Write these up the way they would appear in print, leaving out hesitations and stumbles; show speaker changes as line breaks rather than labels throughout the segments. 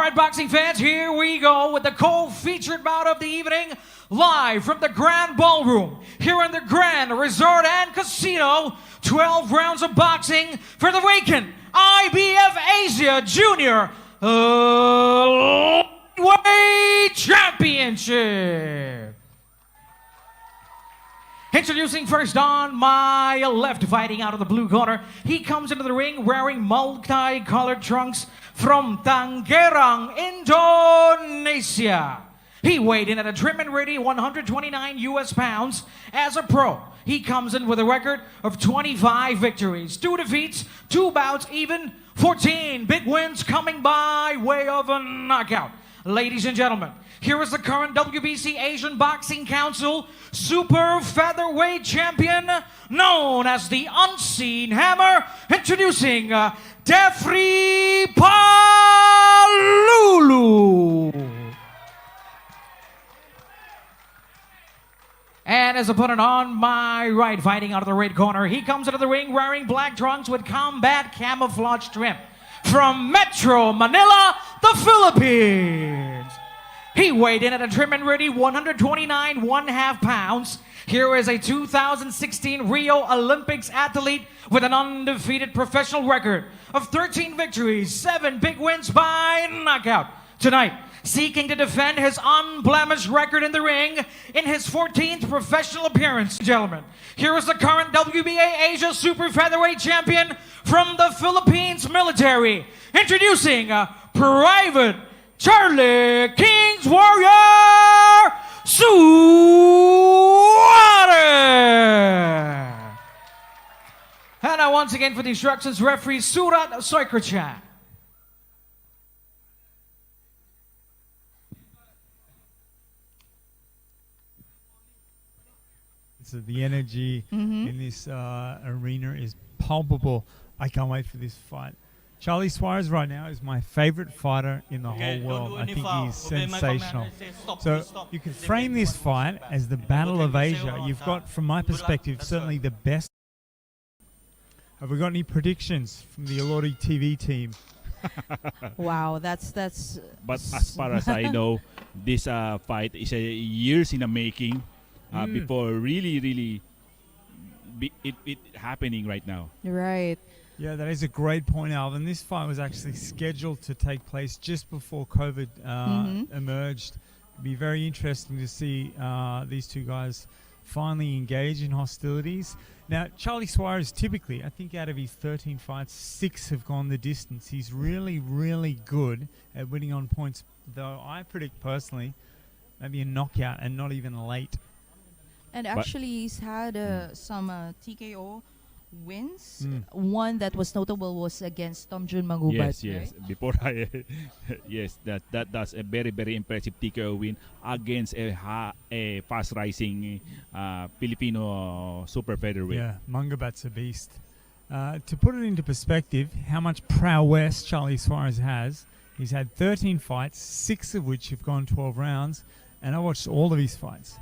right, boxing fans, here we go with the co-featured bout of the evening, live from the Grand Ballroom, here in the Grand Resort and Casino. 12 rounds of boxing for the vacant IBF Asia Junior Lightweight Championship. Introducing first on my left, fighting out of the blue corner. He comes into the ring wearing multi-colored trunks from Tangerang, Indonesia. He weighed in at a trim and ready 129 US pounds. As a pro, he comes in with a record of 25 victories, 2 defeats, 2 bouts, even 14 big wins coming by way of a knockout. Ladies and gentlemen, here is the current WBC Asian Boxing Council Super Featherweight Champion, known as the Unseen Hammer, introducing Deffrey Palulu. And his opponent on my right, fighting out of the red corner, he comes into the ring wearing black trunks with combat camouflage trim. From Metro Manila, the Philippines. He weighed in at a trim and ready 129 1/2 pounds. Here is a 2016 Rio Olympics athlete with an undefeated professional record of 13 victories, 7 big wins by knockout. Tonight, seeking to defend his unblemished record in the ring in his 14th professional appearance. Gentlemen, here is the current WBA Asia Super Featherweight Champion from the Philippines military, introducing Private Charly King's Warrior Suarez. And now once again for the instructions, referee Surat Soikrachan.
So the energy in this arena is palpable. I can't wait for this fight. Charly Suarez right now is my favorite fighter in the whole world. I think he's sensational. So you can frame this fight as the Battle of Asia. You've got, from my perspective, certainly the best. Have we got any predictions from the Alori TV team?
Wow, that's.
But as far as I know, this fight is years in the making. Before really it happening right now.
Right.
Yeah, that is a great point, Alvin. This fight was actually scheduled to take place just before COVID emerged. It'd be very interesting to see these two guys finally engage in hostilities. Now, Charly Suarez, typically, I think out of his 13 fights, 6 have gone the distance. He's really, really good at winning on points, though I predict personally maybe a knockout and not even late.
And actually, he's had some TKO wins. One that was notable was against Tomjun Mangubat.
Yes.
Right?
Before yes, that's a very impressive TKO win against a fast rising Filipino super featherweight.
Yeah, Mangubat's a beast. To put it into perspective, how much prowess Charly Suarez has, he's had 13 fights, 6 of which have gone 12 rounds, and I watched all of his fights.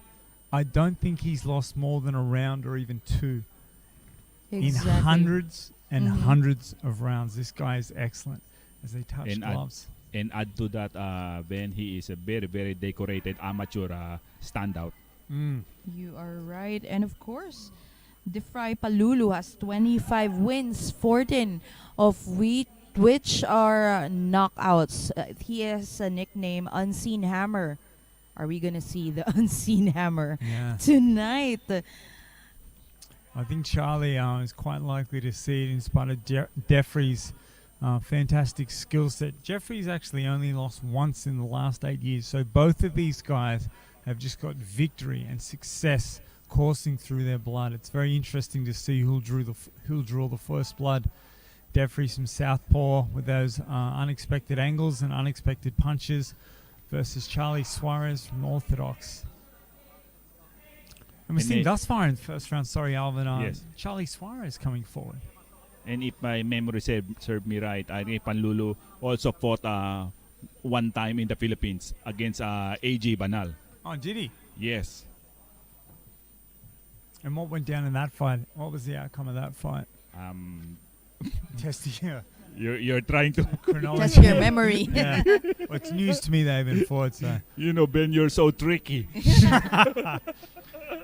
I don't think he's lost more than a round or even 2 in hundreds and hundreds of rounds. This guy is excellent as they touch gloves.
And add to that, Ben, he is a very decorated amateur standout.
You are right. And of course, Deffrey Palulu has 25 wins, 14 of which are knockouts. He has a nickname, Unseen Hammer. Are we going to see the Unseen Hammer tonight?
I think Charly is quite likely to see it in spite of Deffrey's fantastic skill set. Jeffrey's actually only lost once in the last 8 years, so both of these guys have just got victory and success coursing through their blood. It's very interesting to see who'll draw the first blood. Deffrey from Southpaw with those unexpected angles and unexpected punches, versus Charly Suarez from Orthodox. And we're seeing thus far in the first round, Alvin, Charly Suarez coming forward.
And if my memory served me right, I think Palulu also fought one time in the Philippines against AJ Banal.
Oh, did he?
Yes.
And what went down in that fight? What was the outcome of that fight? Testy,
You're trying to,
Chronology.
Just your memory.
Yeah. Well, it's news to me they haven't fought, so
Ben, you're so tricky.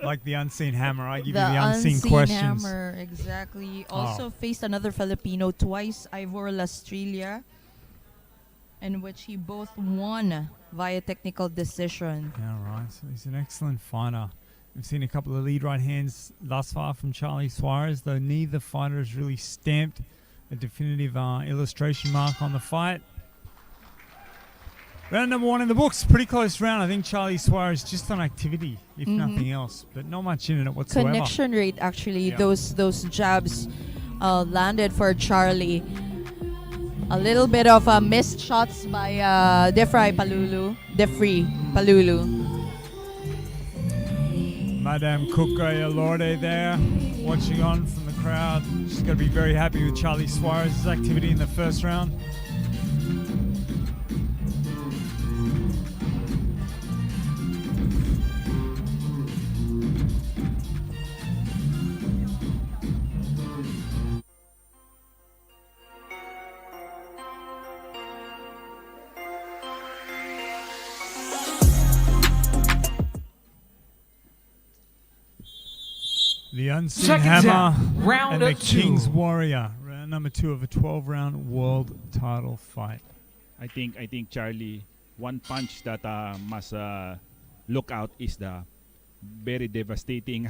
like the unseen hammer, I give you
The
the unseen questions.
hammer, exactly.
Oh.
Also faced another Filipino twice, Ivor Lastrilla, in which he both won via technical decision.
Yeah, right. So he's an excellent fighter. We've seen a couple of lead right hands thus far from Charly Suarez, though neither fighter has really stamped a definitive illustration mark on the fight. Round number 1 in the books. Pretty close round. I think Charly Suarez just on activity, if nothing else, but not much in it whatsoever.
Connection rate, actually,
Yeah.
those jabs landed for Charly. A little bit of missed shots by Deffrey Palulu.
Madame Kuka Lorde there, watching on from the crowd. She's going to be very happy with Charly Suarez's activity in the first round. The Unseen
Second
Hammer
down, round
and the
2.
King's Warrior. Round number 2 of a 12-round world title fight.
I think Charlie, one punch that must look out is the very devastating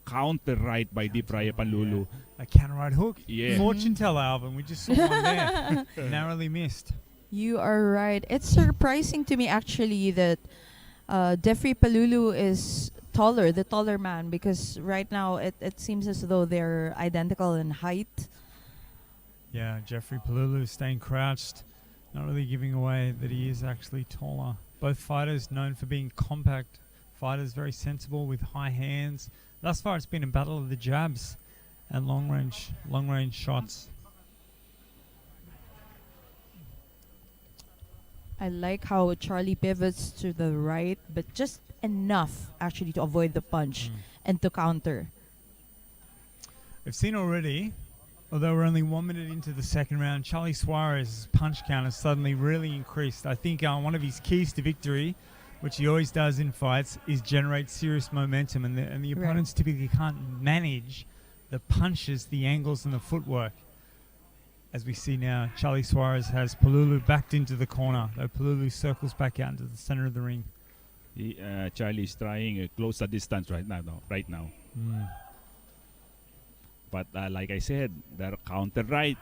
counter right by Deffrey Palulu.
A counter right hook.
Yeah.
Fortune teller, Alvin. We just saw one there. Narrowly missed.
You are right. It's surprising to me, actually, that Deffrey Palulu is the taller man, because right now it seems as though they're identical in height.
Yeah, Deffrey Palulu staying crouched, not really giving away that he is actually taller. Both fighters known for being compact fighters, very sensible with high hands. Thus far, it's been a battle of the jabs and long range shots.
I like how Charly pivots to the right, but just enough actually to avoid the punch and to counter.
We've seen already, although we're only 1 minute into the second round, Charly Suarez's punch count has suddenly really increased. I think one of his keys to victory, which he always does in fights, is generate serious momentum, and the opponents typically can't manage the punches, the angles, and the footwork. As we see now, Charly Suarez has Palulu backed into the corner, though Palulu circles back out into the center of the ring.
Charlie is trying to close the distance right now. But like I said, the counter right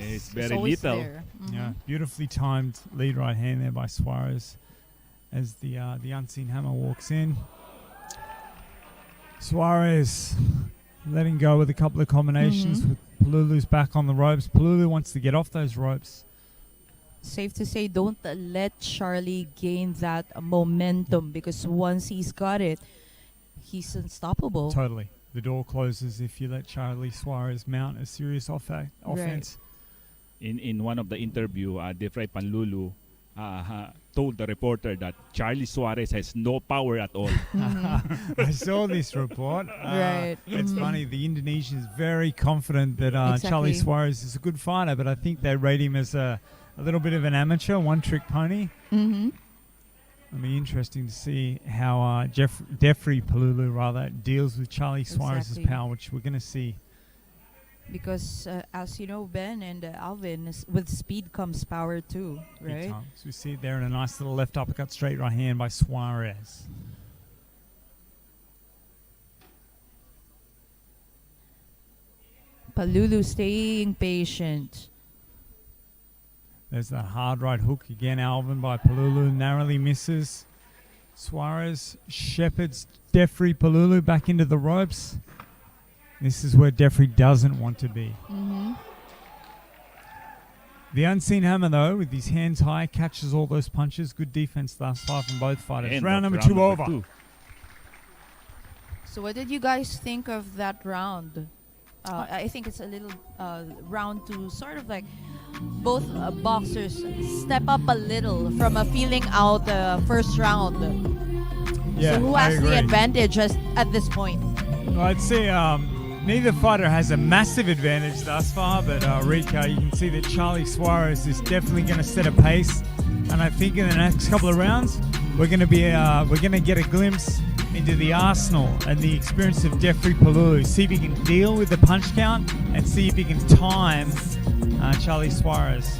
is very little.
Yeah, beautifully timed lead right hand there by Suarez as the Unseen Hammer walks in. Suarez letting go with a couple of combinations with Palulu's back on the ropes. Palulu wants to get off those ropes.
Safe to say, don't let Charly gain that momentum, because once he's got it, he's unstoppable.
Totally. The door closes if you let Charly Suarez mount a serious offense.
In one of the interview, Deffrey Palulu told the reporter that Charly Suarez has no power at all.
I saw this report. It's funny. The Indonesian is very confident that Charly Suarez is a good fighter, but I think they rate him as a little bit of an amateur, one-trick pony. It'll be interesting to see how Deffrey Palulu deals with Charly Suarez's power, which we're going to see.
Because as you know, Ben and Alvin, with speed comes power too, right?
So we see it there in a nice little left uppercut straight right hand by Suarez.
Palulu staying patient.
There's that hard right hook again, Alvin, by Palulu. Narrowly misses. Suarez shepherds Deffrey Palulu back into the ropes. This is where Deffrey doesn't want to be. The Unseen Hammer, though, with his hands high, catches all those punches. Good defense thus far from both fighters. Round number 2 over.
So what did you guys think of that round? I think it's a little round 2, sort of like both boxers step up a little from a feeling out first round.
Yeah,
so who has the advantage at this point?
Well, I'd say Neither fighter has a massive advantage thus far, but Rika, you can see that Charly Suarez is definitely going to set a pace, and I think in the next couple of rounds we're going to get a glimpse into the arsenal and the experience of Deffrey Palulu. See if he can deal with the punch count and see if he can time Charly Suarez.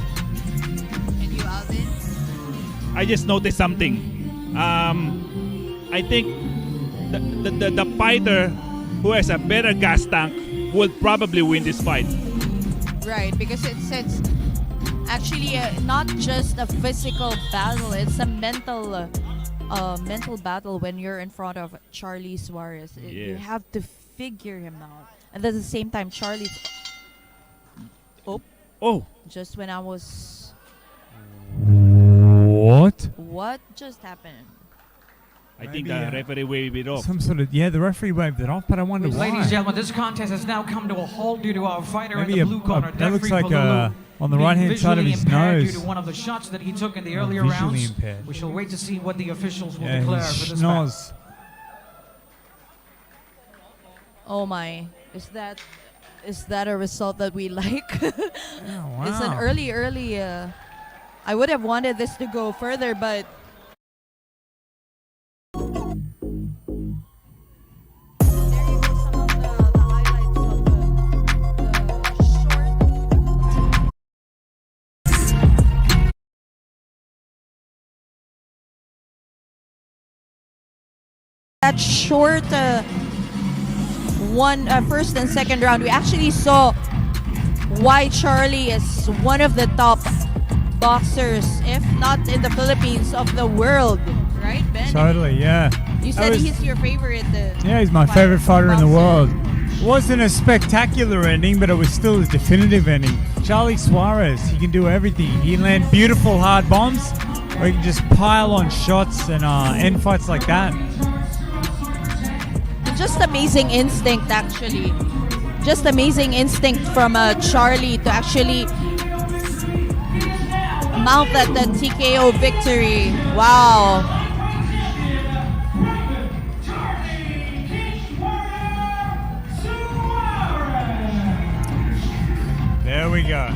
And you, Alvin?
I just noticed something. I think the fighter who has a better gas tank will probably win this fight.
Right, because it's actually not just a physical battle; it's a mental battle when you're in front of Charly Suarez. You
Yes.
have to figure him out, and at the same time, Charlie.
Oh,
Just when I was, what just happened?
I think
Maybe,
the referee waved it off.
Some sort of the referee waved it off, but I wonder why.
Ladies and gentlemen, this contest has now come to a halt due to our fighter
Maybe
in the blue corner,
that looks
Deffrey
like
Palulu,
on the
being
right-hand side of
visually
his
impaired
nose.
due to one of the shots that he took in the earlier
Visually
rounds.
impaired.
We shall wait to see what the officials will
Yeah,
declare
his
for this match.
schnoz.
Oh my, is that a result that we like?
Oh, wow.
It's an early. I would have wanted this to go further, but that short first and second round, we actually saw why Charly is one of the top boxers, if not in the Philippines, of the world. Right, Ben?
Totally, yeah.
You
That
said
was-
he's your favorite.
Yeah, he's my favorite fighter in the
boxer.
world. It wasn't a spectacular ending, but it was still a definitive ending. Charly Suarez, he can do everything. He can land beautiful hard bombs, or he can just pile on shots and end fights like that.
Just amazing instinct, actually. Just amazing instinct from Charly to actually mount that TKO victory. Wow.
There we go.